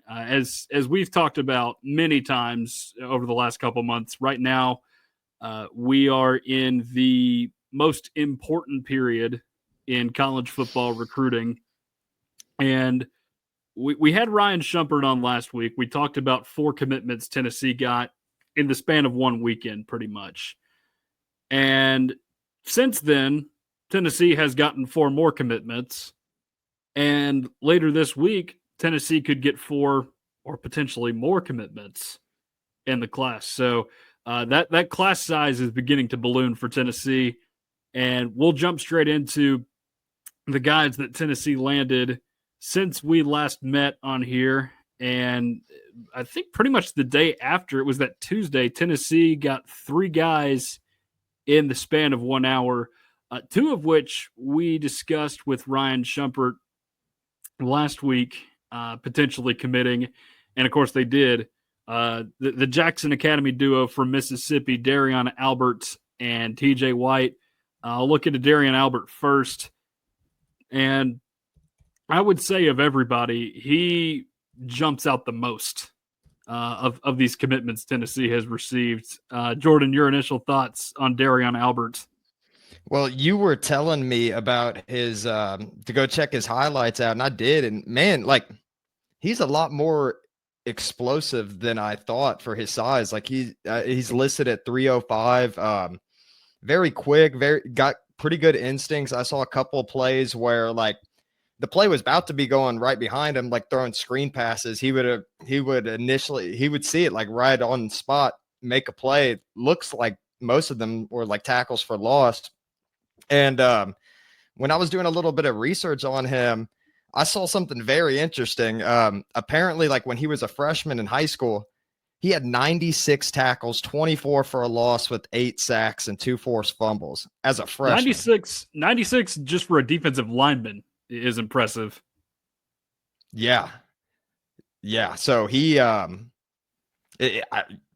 As we've talked about many times over the last couple months, right now we are in the most important period in college football recruiting. And we had Ryan Shumpert on last week. We talked about 4 commitments Tennessee got in the span of one weekend, pretty much. And since then, Tennessee has gotten 4 more commitments. And later this week, Tennessee could get 4 or potentially more commitments in the class. So that class size is beginning to balloon for Tennessee. And we'll jump straight into the guys that Tennessee landed since we last met on here. And I think pretty much the day after, it was that Tuesday, Tennessee got 3 guys in the span of 1 hour, 2 of which we discussed with Ryan Shumpert last week, potentially committing. And of course they did. The Jackson Academy duo from Mississippi, Darian Albert and TJ White. I'll look into Darian Albert first. And I would say of everybody, he jumps out the most of these commitments Tennessee has received. Jordan, your initial thoughts on Darian Albert? Well, you were telling me about his to go check his highlights out, and I did. And man, like, he's a lot more explosive than I thought for his size. Like he's listed at 305. Very quick, got pretty good instincts. I saw a couple of plays where like the play was about to be going right behind him, like throwing screen passes. He would see it like right on the spot, make a play. Looks like most of them were like tackles for loss. And when I was doing a little bit of research on him, I saw something very interesting. Apparently, like when he was a freshman in high school, he had 96 tackles, 24 for a loss with 8 sacks and 2 forced fumbles as a freshman. 96 just for a defensive lineman is impressive. Yeah. So he,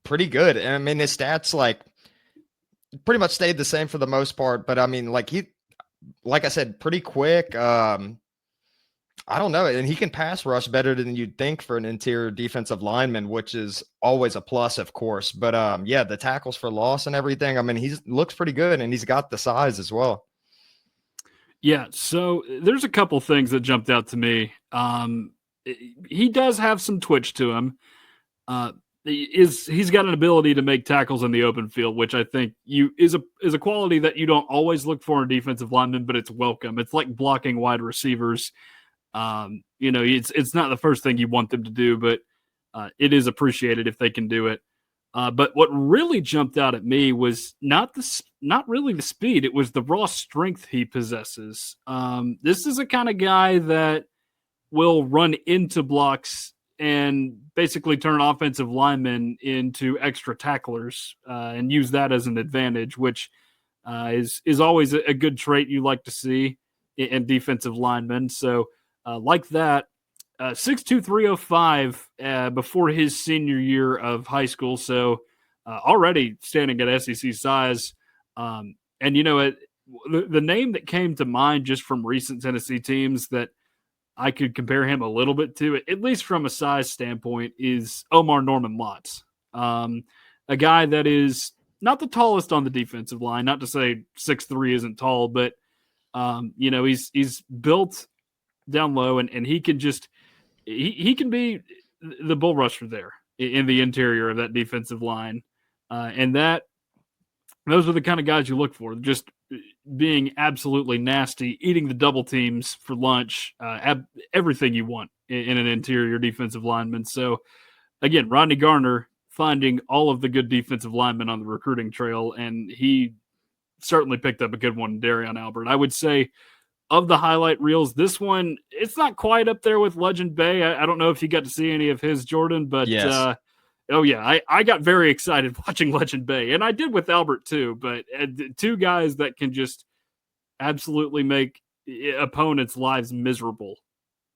pretty good. And I mean, his stats like pretty much stayed the same for the most part, but I mean, like I said, pretty quick. I don't know. And he can pass rush better than you'd think for an interior defensive lineman, which is always a plus, of course. But yeah, the tackles for loss and everything. I mean, he looks pretty good and he's got the size as well. Yeah, so there's a couple things that jumped out to me. He does have some twitch to him. He's got an ability to make tackles in the open field, which I think is a quality that you don't always look for in defensive linemen, but it's welcome. It's like blocking wide receivers. It's not the first thing you want them to do, but it is appreciated if they can do it. But what really jumped out at me was not really the speed. It was the raw strength he possesses. This is a kind of guy that will run into blocks and basically turn offensive linemen into extra tacklers and use that as an advantage, which is always a good trait you like to see in defensive linemen. So like that, 6'2", 305 before his senior year of high school. So already standing at SEC size. And, the name that came to mind just from recent Tennessee teams that I could compare him a little bit to, at least from a size standpoint, is Omar Norman Lotz. A guy that is not the tallest on the defensive line, not to say 6'3" isn't tall, but, he's built down low and he can just – he can be the bull rusher there in the interior of that defensive line. And those are the kind of guys you look for, just being absolutely nasty, eating the double teams for lunch, everything you want in an interior defensive lineman. So, again, Rodney Garner finding all of the good defensive linemen on the recruiting trail, and he certainly picked up a good one, Darian Albert. I would say of the highlight reels, this one, it's not quite up there with Legend Bay. I don't know if you got to see any of his, Jordan, but yes. I got very excited watching Legend Bay, and I did with Albert too, but 2 guys that can just absolutely make opponents' lives miserable.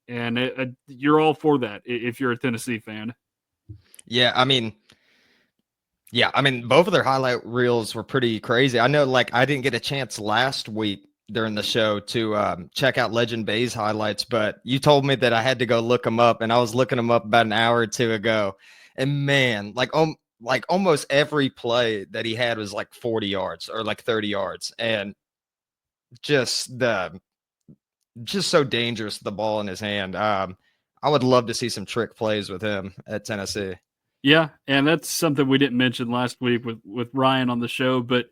And you're all for that if you're a Tennessee fan. Yeah, I mean, both of their highlight reels were pretty crazy. I know, like, I didn't get a chance last week during the show to check out Legend Bay's highlights, but you told me that I had to go look them up, and I was looking them up about an hour or two ago. And man, like almost every play that he had was like 40 yards or like 30 yards, and just the just so dangerous, the ball in his hand. I would love to see some trick plays with him at Tennessee. Yeah, and that's something we didn't mention last week with Ryan on the show, but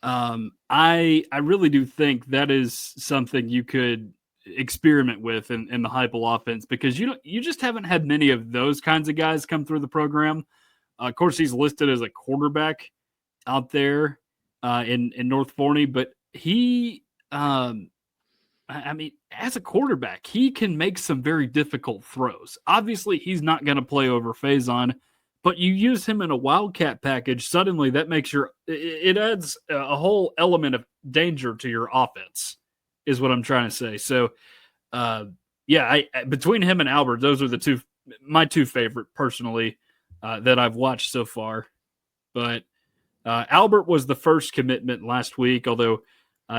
I really do think that is something you could experiment with in the Heupel offense, because you just haven't had many of those kinds of guys come through the program. Of course, he's listed as a quarterback out there in North Forney, but he, I mean, as a quarterback, he can make some very difficult throws. Obviously, he's not going to play over Faison, but you use him in a Wildcat package, suddenly that makes it adds a whole element of danger to your offense, is what I'm trying to say. So, yeah, between him and Albert, those are my two favorite personally that I've watched so far. But Albert was the first commitment last week, although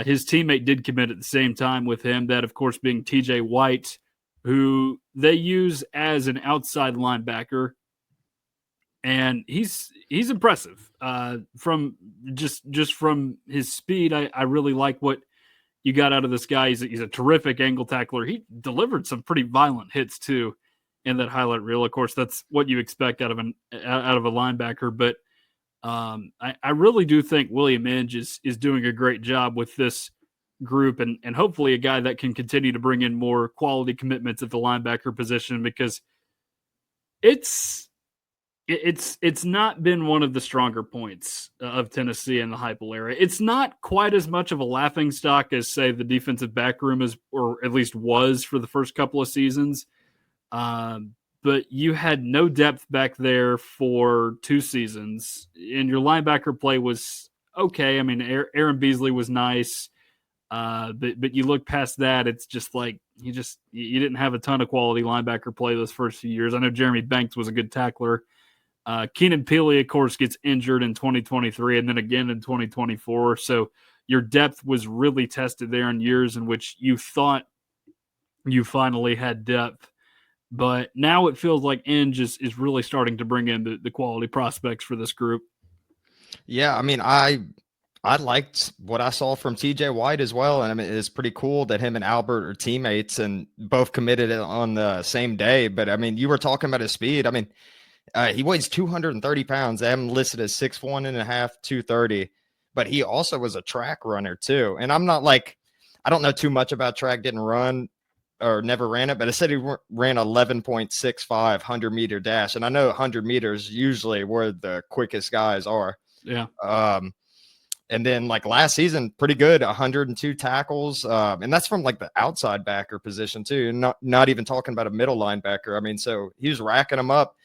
his teammate did commit at the same time with him, that, of course, being TJ White, who they use as an outside linebacker. And he's impressive from just from his speed. I really like what you got out of this guy. He's a terrific angle tackler. He delivered some pretty violent hits too in that highlight reel. Of course, that's what you expect out of a linebacker. But I really do think William Inge is doing a great job with this group, and hopefully a guy that can continue to bring in more quality commitments at the linebacker position, because it's not been one of the stronger points of Tennessee in the Heupel era. It's not quite as much of a laughingstock as, say, the defensive back room is, or at least was for the first couple of seasons. But you had no depth back there for 2 seasons, and your linebacker play was okay. I mean, Aaron Beasley was nice, but you look past that, it's just like you didn't have a ton of quality linebacker play those first few years. I know Jeremy Banks was a good tackler. Keenan Peely, of course, gets injured in 2023 and then again in 2024. So your depth was really tested there in years in which you thought you finally had depth. But now it feels like Inge is really starting to bring in the quality prospects for this group. Yeah, I mean, I liked what I saw from TJ White as well. And I mean, it's pretty cool that him and Albert are teammates and both committed on the same day. But I mean, you were talking about his speed. I mean, he weighs 230 pounds. I have him listed as 6'1 and a half, 230. But he also was a track runner too. And I'm not like, I don't know too much about track, didn't run or never ran it, but I said he ran 11.65 100-meter dash. And I know 100 meters usually where the quickest guys are. Yeah. And then like last season, pretty good, 102 tackles. And that's from like the outside backer position too. Not even talking about a middle linebacker. I mean, so he was racking them up.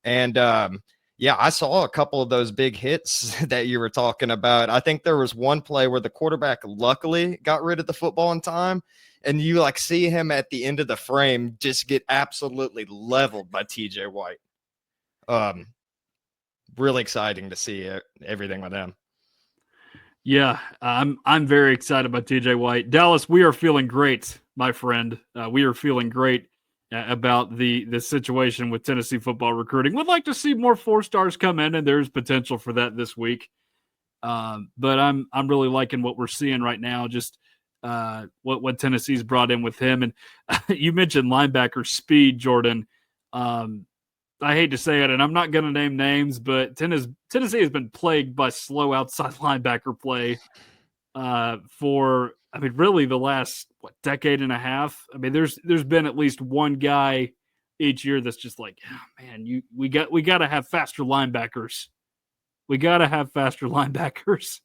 And yeah, I saw a couple of those big hits that you were talking about. I think there was one play where the quarterback luckily got rid of the football in time. And you like see him at the end of the frame just get absolutely leveled by TJ White. Really exciting to see everything with him. Yeah, I'm very excited about TJ White. Dallas, we are feeling great, my friend. We are feeling great about the situation with Tennessee football recruiting. Would like to see more 4-stars come in, and there's potential for that this week. But I'm really liking what we're seeing right now. Just what Tennessee's brought in with him. And you mentioned linebacker speed, Jordan. I hate to say it, and I'm not going to name names, but Tennessee has been plagued by slow outside linebacker play for, I mean, really the last decade and a half. I mean, there's been at least one guy each year that's just like, oh, man, we got to have faster linebackers. We got to have faster linebackers.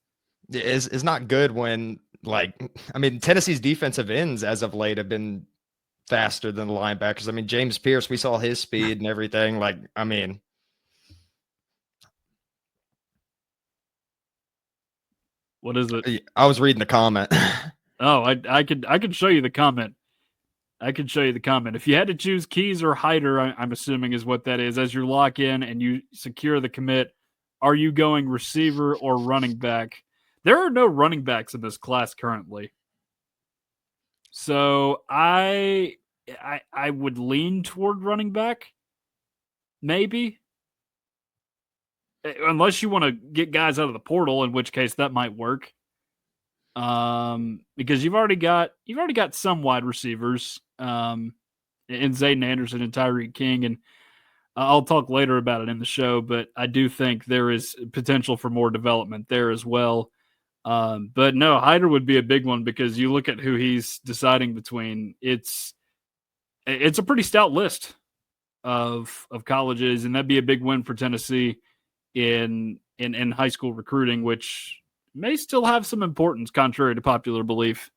It's not good when, like, I mean, Tennessee's defensive ends as of late have been faster than the linebackers. I mean, James Pierce, we saw his speed and everything. Like, I mean, what is it? I was reading the comment. Oh, I could show you the comment. I could show you the comment. If you had to choose Keys or Hyder, I'm assuming is what that is, as your lock in and you secure the commit, are you going receiver or running back? There are no running backs in this class currently. So I would lean toward running back, maybe. Unless you want to get guys out of the portal, in which case that might work. Because you've already got some wide receivers, in Zayden Anderson and Tyreek King, and I'll talk later about it in the show. But I do think there is potential for more development there as well. But no, Hyder would be a big one because you look at who he's deciding between. It's a pretty stout list of colleges, and that'd be a big win for Tennessee in high school recruiting, which may still have some importance, contrary to popular belief.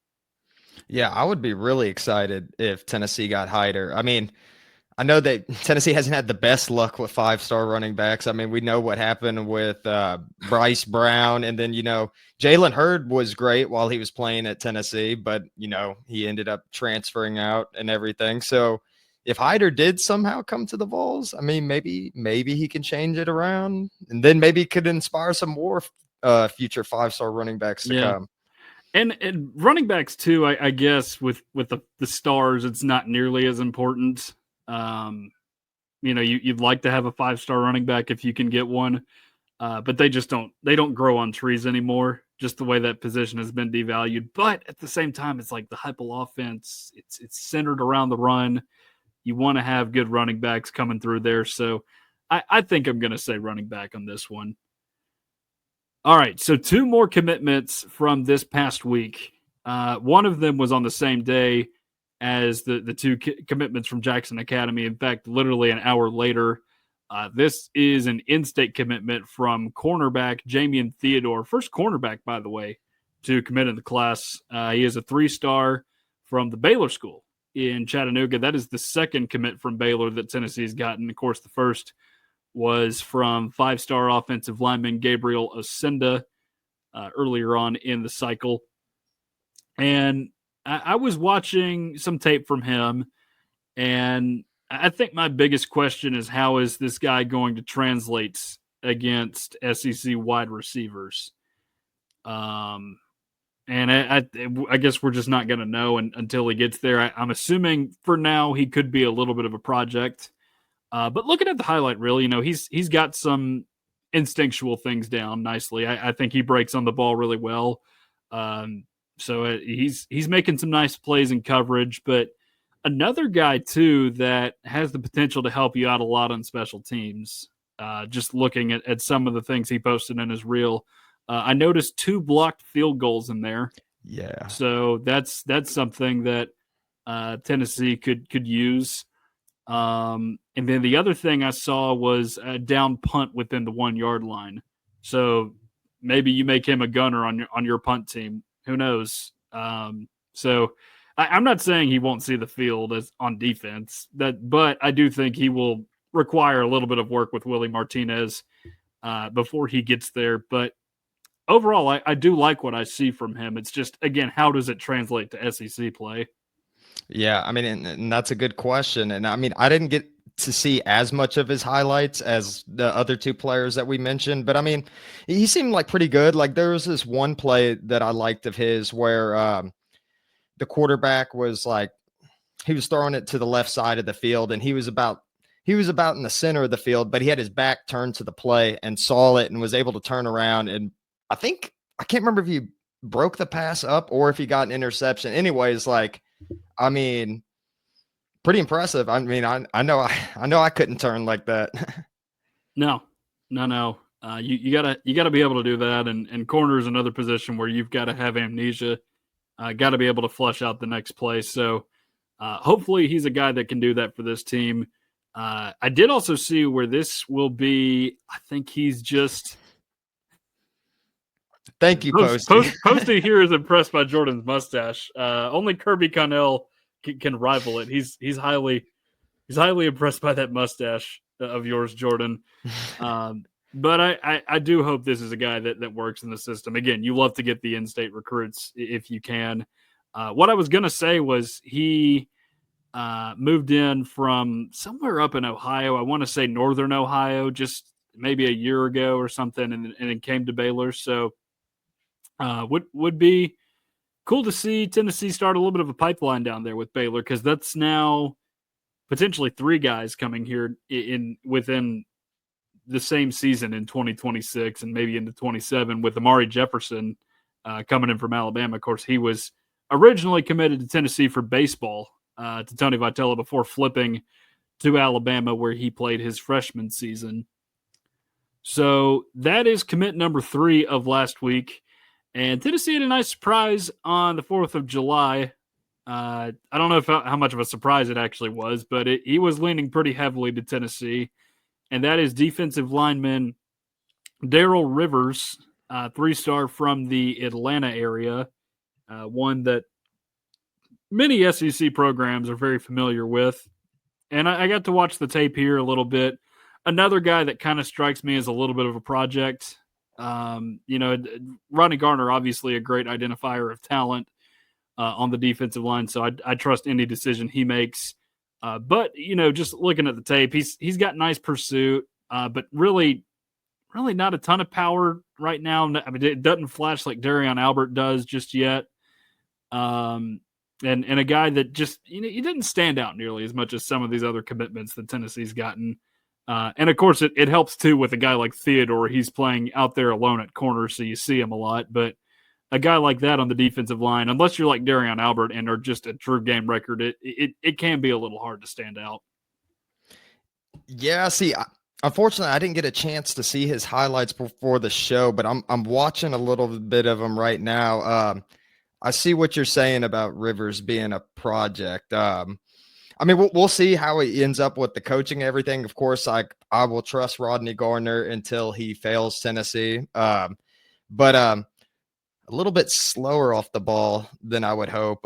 Yeah, I would be really excited if Tennessee got Hyder. I mean, I know that Tennessee hasn't had the best luck with 5-star running backs. I mean, we know what happened with Bryce Brown, and then Jalen Hurd was great while he was playing at Tennessee, but he ended up transferring out and everything. So if Hyder did somehow come to the Vols, I mean, maybe he can change it around, and then maybe could inspire some more future 5-star running backs to come. And running backs too, I guess with the stars, it's not nearly as important. You'd like to have a 5-star running back if you can get one, but they don't grow on trees anymore. Just the way that position has been devalued. But at the same time, it's like the Heupel offense. It's centered around the run. You want to have good running backs coming through there. So I think I'm going to say running back on this one. All right, so 2 more commitments from this past week. One of them was on the same day as the 2 commitments from Jackson Academy. In fact, literally an hour later, this is an in-state commitment from cornerback Jamian Theodore. First cornerback, by the way, to commit in the class. He is a 3-star from the Baylor School in Chattanooga. That is the second commit from Baylor that Tennessee has gotten. Of course, the first was from 5-star offensive lineman Gabriel Osenda earlier on in the cycle. And I was watching some tape from him, and I think my biggest question is, how is this guy going to translate against SEC wide receivers? And I guess we're just not going to know until he gets there. I'm assuming for now he could be a little bit of a project. But looking at the highlight reel, he's got some instinctual things down nicely. I think he breaks on the ball really well. So he's making some nice plays in coverage. But another guy, too, that has the potential to help you out a lot on special teams, just looking at some of the things he posted in his reel, I noticed 2 blocked field goals in there. Yeah. So that's something that Tennessee could use. And then the other thing I saw was a down punt within the 1-yard line. So maybe you make him a gunner on your punt team. Who knows? So I'm not saying he won't see the field as on defense, but I do think he will require a little bit of work with Willie Martinez before he gets there. But overall, I do like what I see from him. It's just, again, how does it translate to SEC play? Yeah, I mean, and that's a good question. And I mean, I didn't get to see as much of his highlights as the other 2 players that we mentioned, but I mean, he seemed like pretty good. Like there was this one play that I liked of his where the quarterback was like, he was throwing it to the left side of the field, and he was about in the center of the field, but he had his back turned to the play and saw it and was able to turn around. And I can't remember if he broke the pass up or if he got an interception. Anyways, like, I mean, pretty impressive. I mean, I know I couldn't turn like that. No. You gotta be able to do that, and corner is another position where you've got to have amnesia. Got to be able to flush out the next play. So hopefully he's a guy that can do that for this team. I did also see where this will be. I think he's just. Thank you, Posty. Posty here is impressed by Jordan's mustache. Only Kirby Connell can rival it. He's highly impressed by that mustache of yours, Jordan. But I do hope this is a guy that works in the system. Again, you love to get the in-state recruits if you can. What I was going to say was he moved in from somewhere up in Ohio. I want to say northern Ohio, just maybe a year ago or something, and it came to Baylor. So would be cool to see Tennessee start a little bit of a pipeline down there with Baylor, because that's now potentially 3 guys coming here within the same season in 2026 and maybe into 27, with Amari Jefferson coming in from Alabama. Of course, he was originally committed to Tennessee for baseball to Tony Vitello before flipping to Alabama, where he played his freshman season. So that is commit number 3 of last week. And Tennessee had a nice surprise on the 4th of July. I don't know how much of a surprise it actually was, but he was leaning pretty heavily to Tennessee. And that is defensive lineman Darrell Rivers, 3-star from the Atlanta area, one that many SEC programs are very familiar with. And I got to watch the tape here a little bit. Another guy that kind of strikes me as a little bit of a project. Rodney Garner, obviously a great identifier of talent on the defensive line, so I trust any decision he makes. But just looking at the tape, he's got nice pursuit, but really not a ton of power right now. I mean, it doesn't flash like Darion Albert does just yet. And a guy that just he didn't stand out nearly as much as some of these other commitments that Tennessee's gotten. And of course, it helps too with a guy like Theodore. He's playing out there alone at corner, so you see him a lot. But a guy like that on the defensive line, unless you're like Darion Albert and are just a true game record, it can be a little hard to stand out. Yeah, see, unfortunately, I didn't get a chance to see his highlights before the show, but I'm watching a little bit of him right now. I see what you're saying about Rivers being a project. I mean, we'll see how he ends up with the coaching and everything. Of course, I will trust Rodney Garner until he fails Tennessee. But a little bit slower off the ball than I would hope.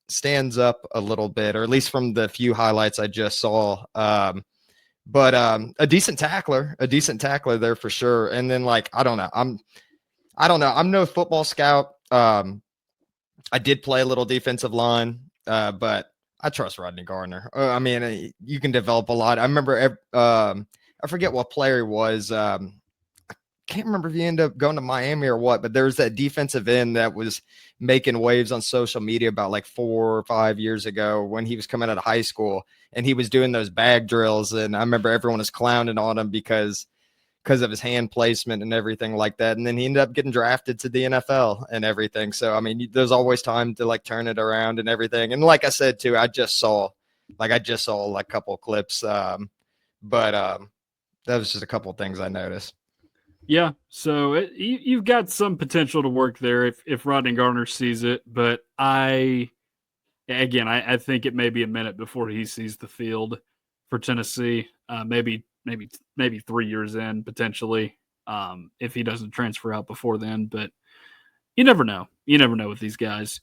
Stands up a little bit, or at least from the few highlights I just saw. But a decent tackler there for sure. And then I don't know. I'm no football scout. I did play a little defensive line, but I trust Rodney Garner. I mean, you can develop a lot. I remember, I forget what player he was. I can't remember if he ended up going to Miami or what, but there was that defensive end that was making waves on social media about like 4 or 5 years ago when he was coming out of high school, and he was doing those bag drills. And I remember everyone was clowning on him because of his hand placement and everything like that. And then he ended up getting drafted to the NFL and everything. So, I mean, there's always time to turn it around and everything. And like I said, too, I just saw a couple clips. But that was just a couple of things I noticed. Yeah. So you've got some potential to work there if Rodney Garner sees it. But I think it may be a minute before he sees the field for Tennessee. Maybe 3 years in, potentially, if he doesn't transfer out before then. But you never know. You never know with these guys.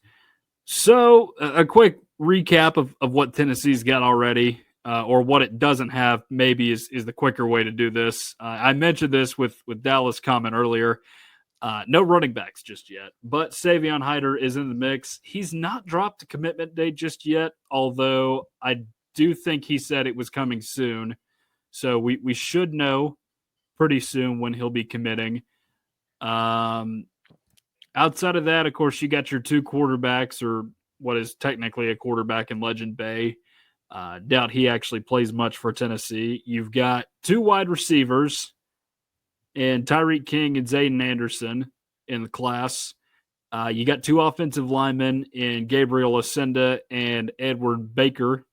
So a quick recap of what Tennessee's got already, or what it doesn't have, maybe is the quicker way to do this. I mentioned this with Dallas' comment earlier. No running backs just yet, but Savion Hyder is in the mix. He's not dropped a commitment date just yet, although I do think he said it was coming soon. So we should know pretty soon when he'll be committing. Outside of that, of course, you got your 2 quarterbacks, or what is technically a quarterback in Legend Bay. Doubt he actually plays much for Tennessee. You've got 2 wide receivers and Tyreek King and Zayden Anderson in the class. You got 2 offensive linemen in Gabriel Ascenda and Edward Baker.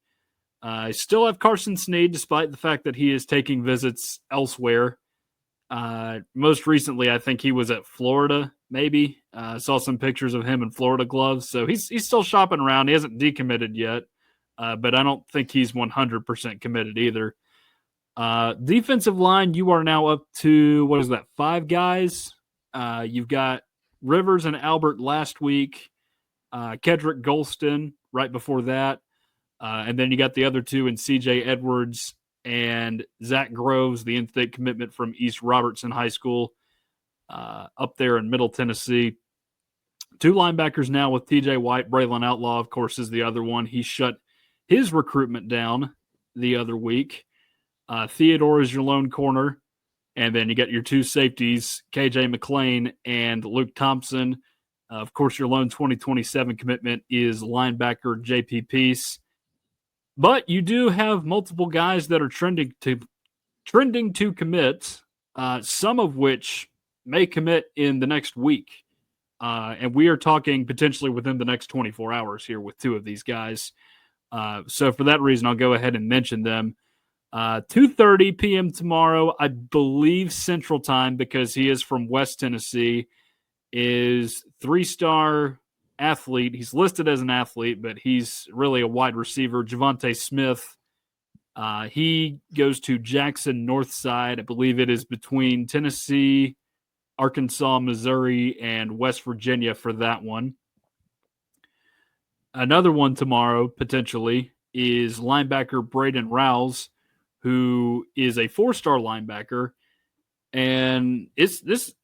I still have Carson Snead, despite the fact that he is taking visits elsewhere. Most recently, I think he was at Florida, maybe. Saw some pictures of him in Florida gloves. So he's still shopping around. He hasn't decommitted yet, but I don't think he's 100% committed either. Defensive line, you are now up to, 5 guys? You've got Rivers and Albert last week, Kedrick Golston right before that. And then you got the other 2 in CJ Edwards and Zach Groves, the in-state commitment from East Robertson High School up there in Middle Tennessee. 2 linebackers now with TJ White. Braylon Outlaw, of course, is the other one. He shut his recruitment down the other week. Theodore is your lone corner. And then you got your 2 safeties, KJ McLean and Luke Thompson. Of course, your lone 2027 commitment is linebacker JP Peace. But you do have multiple guys that are trending to commit, some of which may commit in the next week. And we are talking potentially within the next 24 hours here with two of these guys. So for that reason, I'll go ahead and mention them. 2:30 p.m. tomorrow, I believe Central Time, because he is from West Tennessee, is 3-star athlete. He's listed as an athlete, but he's really a wide receiver. Javonte Smith. He goes to Jackson Northside. I believe it is between Tennessee, Arkansas, Missouri, and West Virginia for that one. Another one tomorrow, potentially, is linebacker Braden Rouse, who is a 4-star linebacker. And this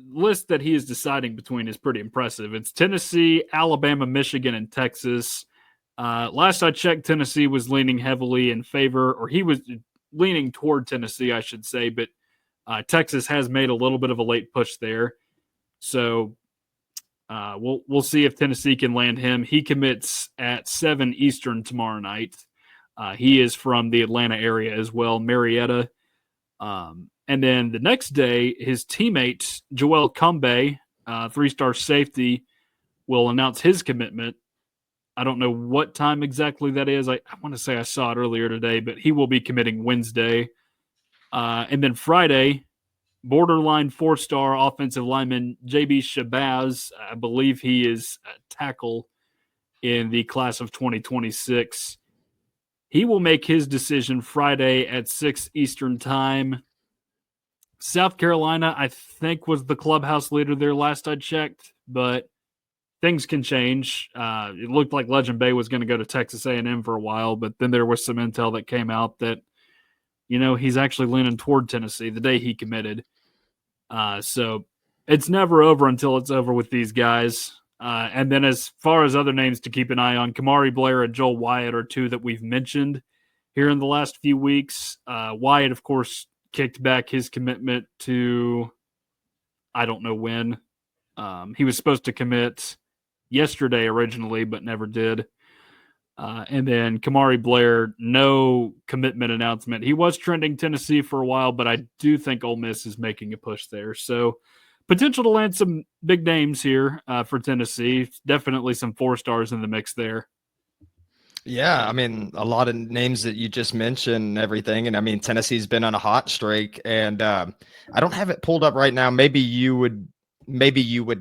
list that he is deciding between is pretty impressive. It's Tennessee, Alabama, Michigan, and Texas. Last I checked, Tennessee was leaning heavily in favor, or he was leaning toward Tennessee, I should say, but Texas has made a little bit of a late push there. So we'll see if Tennessee can land him. He commits at 7 Eastern tomorrow night. He is from the Atlanta area as well, Marietta. And then the next day, his teammate, Joel Cumbe, 3-star safety, will announce his commitment. I don't know what time exactly that is. I want to say I saw it earlier today, but he will be committing Wednesday. And then Friday, borderline 4-star offensive lineman JB Shabazz. I believe he is a tackle in the class of 2026. He will make his decision Friday at 6 Eastern time. South Carolina, I think, was the clubhouse leader there last I checked, but things can change. It looked like Legend Bay was going to go to Texas A&M for a while, but then there was some intel that came out that, he's actually leaning toward Tennessee the day he committed. So it's never over until it's over with these guys. And then as far as other names to keep an eye on, Kamari Blair and Joel Wyatt are two that we've mentioned here in the last few weeks. Wyatt, of course, kicked back his commitment to, I don't know when. He was supposed to commit yesterday originally, but never did. And then Kamari Blair, no commitment announcement. He was trending Tennessee for a while, but I do think Ole Miss is making a push there. So potential to land some big names here for Tennessee. Definitely some 4-stars in the mix there. Yeah, I mean, a lot of names that you just mentioned and everything. And I mean, Tennessee's been on a hot streak, and I don't have it pulled up right now. Maybe you would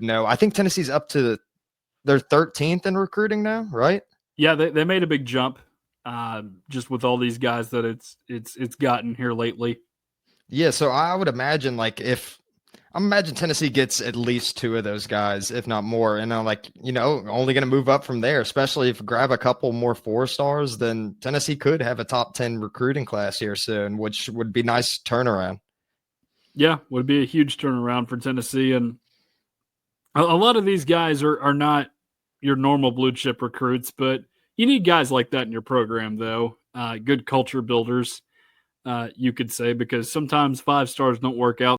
know. I think Tennessee's up to their 13th in recruiting now, right? Yeah, they made a big jump just with all these guys that it's gotten here lately. Yeah, so I would imagine imagine Tennessee gets at least 2 of those guys, if not more. And I'm only going to move up from there, especially if you grab a couple more 4-stars, then Tennessee could have a top 10 recruiting class here soon, which would be nice turnaround. Yeah, would be a huge turnaround for Tennessee. And a lot of these guys are not your normal blue chip recruits, but you need guys like that in your program, though. Good culture builders, you could say, because sometimes 5 stars don't work out.